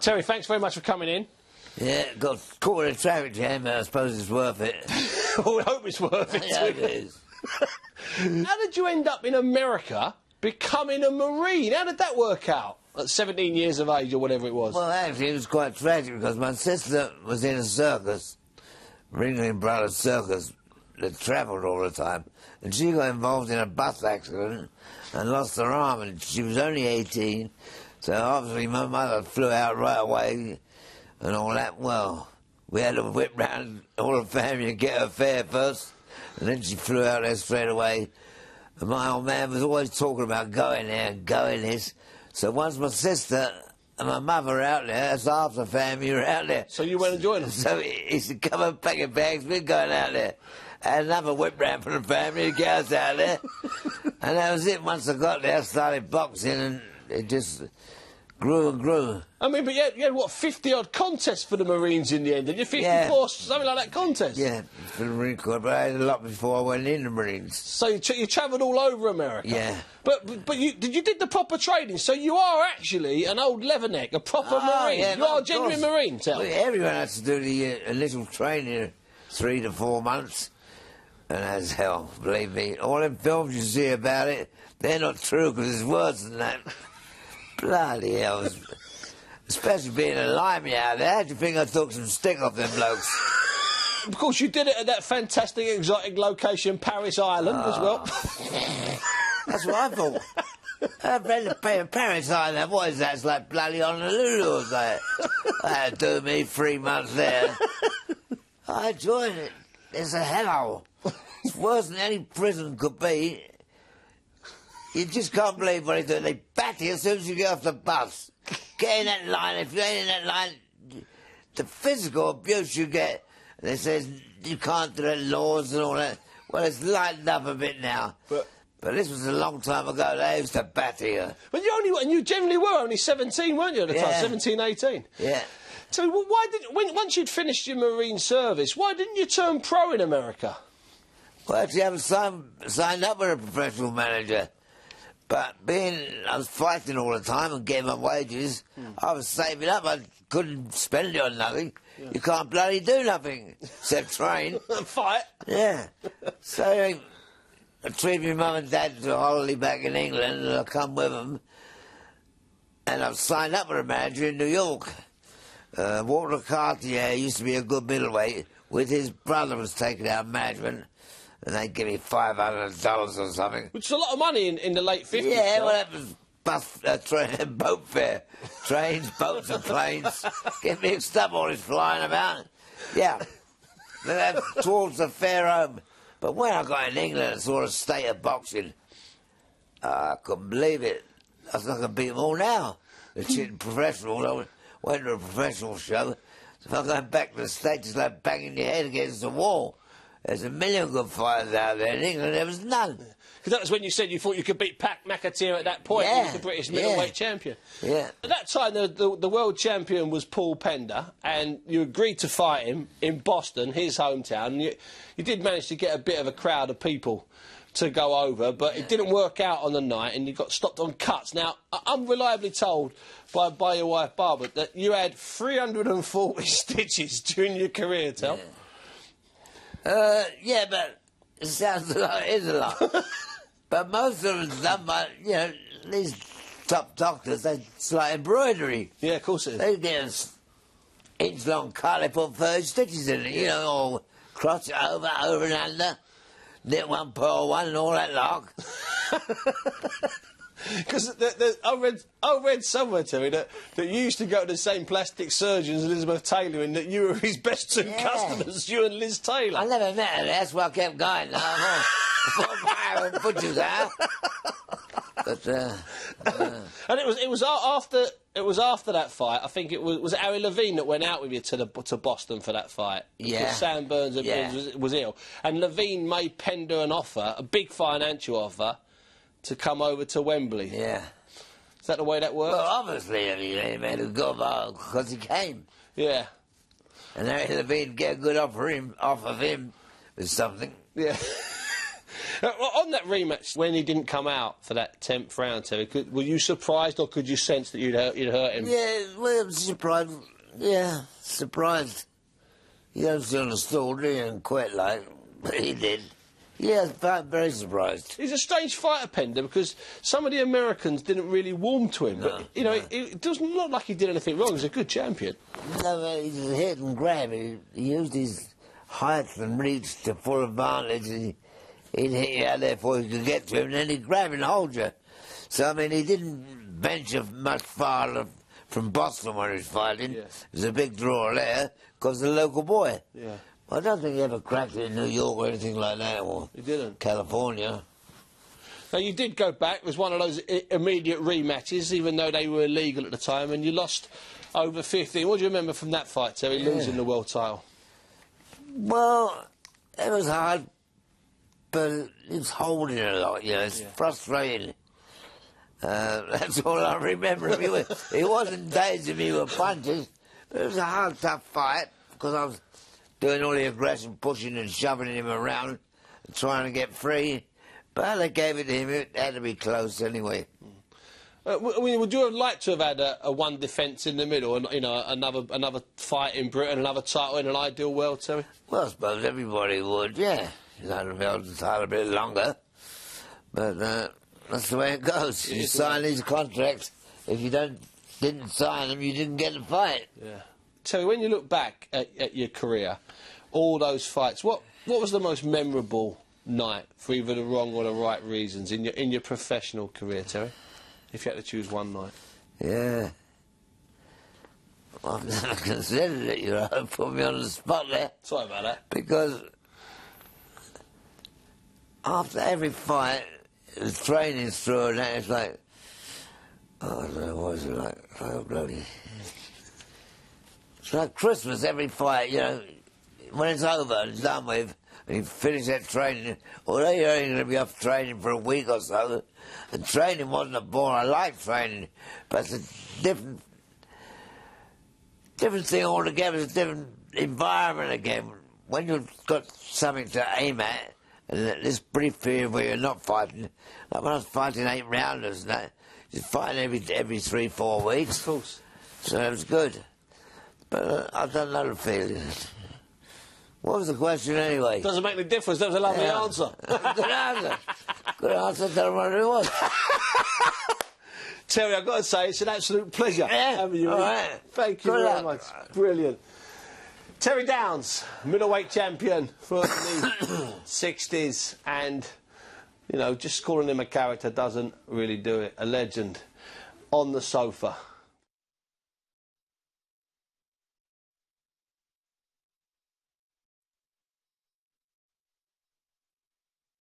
Terry, thanks very much for coming in. Yeah, got caught in a traffic jam, but I suppose it's worth it. Well, we hope it's worth it. Yeah, it is. How did you end up in America becoming a Marine? How did that work out? At 17 years of age or whatever it was. Well, actually, it was quite tragic because my sister was in a circus, Ringling Brothers Circus, that travelled all the time, and she got involved in a bus accident and lost her arm, and she was only 18, so obviously my mother flew out right away and all that. Well, we had to whip round all the family to get her fare first, and then she flew out there straight away. And my old man was always talking about going there and going this. So once my sister and my mother were out there, that's half the family were out there. So you went and joined them? So he said, come and pack your bags, we're going out there. Had another whip round for the family to get us out there. And that was it. Once I got there, I started boxing, and it just grew and grew. I mean, but you had what, 50-odd contests for the Marines in the end, didn't you? 54, Yeah. something like that contest? Yeah, for the Marine Corps, but I had a lot before I went in the Marines. So you travelled all over America? Yeah. But you did the proper training, so you are actually an old leatherneck, a proper Marine. Yeah, you are a genuine Marine, tell me. Everyone has to do the initial training, 3 to 4 months. And as hell, believe me. All them films you see about it, they're not true because it's worse than that. Bloody hell. Especially being a limey out there. How do you think I took some stick off them blokes? Of course, you did it at that fantastic exotic location, Paris Island, as well. That's what I thought. I've read the Paris Island. What is that? It's like bloody Honolulu or something. I had to do me 3 months there. I enjoyed it. It's a hellhole. It's worse than any prison could be. You just can't believe what they do. They bat you as soon as you get off the bus. Get in that line. If you ain't in that line, the physical abuse you get, they say you can't do the laws and all that. Well, it's lightened up a bit now. But this was a long time ago. They used to batter you. But you generally were only 17, weren't you, at the time? 17, 18? Yeah. So once you'd finished your Marine service, why didn't you turn pro in America? Well, actually, I was signed up with a professional manager. But I was fighting all the time and getting my wages, I was saving up. I couldn't spend it on nothing. Yeah. You can't bloody do nothing except train. Fight. Yeah. So I treated my mum and dad to a holiday back in England, and I come with them. And I was signed up with a manager in New York. Walter Cartier used to be a good middleweight. With his brother was taking out management. And they'd give me $500 or something. Which is a lot of money in the late 50s. Yeah, well, that was boat fare. Trains, boats and planes. Get mixed up, all this flying about. Yeah. Then towards the fair home. But when I got in England and saw the state of boxing, I couldn't believe it. I was not going to beat them all now. The shit professional. I went to a professional show. So if I'm going back to the States, it's like banging your head against the wall. There's a million good fighters out there. In England, there was none. Because that was when you said you thought you could beat Pat McAteer at that point. Yeah. He was the British middleweight champion. Yeah. At that time, the world champion was Paul Pender, and you agreed to fight him in Boston, his hometown. And you did manage to get a bit of a crowd of people to go over, but it didn't work out on the night, and you got stopped on cuts. Now, I'm reliably told by your wife, Barbara, that you had 340 stitches during your career, Tel. Yeah. Yeah, but it sounds a lot, it is a lot. But most of them done by, these top doctors, it's like embroidery. Yeah, of course it is. They get an inch-long cut, they put 30 stitches in it, or cross it over and under, knit one, pearl one, and all that lot. Because I read somewhere, Terry, that you used to go to the same plastic surgeon as Elizabeth Taylor, and that you were his best two customers, you and Liz Taylor. I never met her, that's why I kept going. Butchers out. But, and it was after that fight. I think it was Harry Levine that went out with you to Boston for that fight. Yeah. Because Sam Burns was ill, and Levine made Pender an offer, a big financial offer, to come over to Wembley. Yeah. Is that the way that works? Well, obviously, he made a good because he came. Yeah. And Harry Levine get a good offer of him with something. Yeah. On that rematch, when he didn't come out for that 10th round, Terry, were you surprised, or could you sense that you'd hurt him? Yeah, well, I'm surprised. Yeah, surprised. He don't sit on the stool, do you, and quit like, but he did. Yeah, I'm very surprised. He's a strange fighter, Pender, because some of the Americans didn't really warm to him. But, you know, it doesn't look like he did anything wrong. He's a good champion. No, he's a hit and grab. He used his height and reach to full advantage. And he'd hit you out there before you could get to him, and then he'd grab and hold you. So, I mean, he didn't venture much farther from Boston when he was fighting. Yeah. It was a big draw there, because of the local boy. Yeah. I don't think he ever cracked it in New York or anything like that, or He didn't. California. Now, you did go back. It was one of those immediate rematches, even though they were illegal at the time, and you lost over 15. What do you remember from that fight, Terry, losing the world title? Well, it was hard, but he was holding it a lot, you know. It's frustrating. That's all I remember of him. He wasn't dazing me with punches, but it was a hard, tough fight, because I was doing all the aggression, pushing and shoving him around, and trying to get free. But they gave it to him. It had to be close anyway. I mean, would you have liked to have had a one defence in the middle, and you know, another fight in Britain, another title in an ideal world, Terry? Well, I suppose everybody would, yeah. You'd have to be able to title a bit longer. But that's the way it goes. You sign these contracts. If you didn't sign them, you didn't get the fight. Yeah. Terry, when you look back at your career, all those fights, what was the most memorable night for either the wrong or the right reasons in your professional career, Terry? If you had to choose one night. Yeah. I've never considered it, you know. Put me on the spot there. Sorry about that. Because after every fight, the training's through and that, it's like, oh, I don't know, what is it like? Oh, bloody. It's like Christmas, every fight, you know, when it's over and it's done with, and you finish that training, although you're only going to be off training for a week or so, and training wasn't a bore. I like training, but it's a different thing altogether. It's a different environment again. When you've got something to aim at, and this brief period where you're not fighting, like when I was fighting 8-rounders and that, you're fighting every 3-4 weeks. Of course. So it was good. But I don't know the feeling. What was the question anyway? Doesn't make any difference. That was a lovely answer. Good answer. Good answer. Don't know what it was. Terry, I've got to say, it's an absolute pleasure having you. All right. Thank you Good very luck. much. Brilliant. Terry Downs, middleweight champion from the 60s, and, you know, just calling him a character doesn't really do it. A legend on the sofa.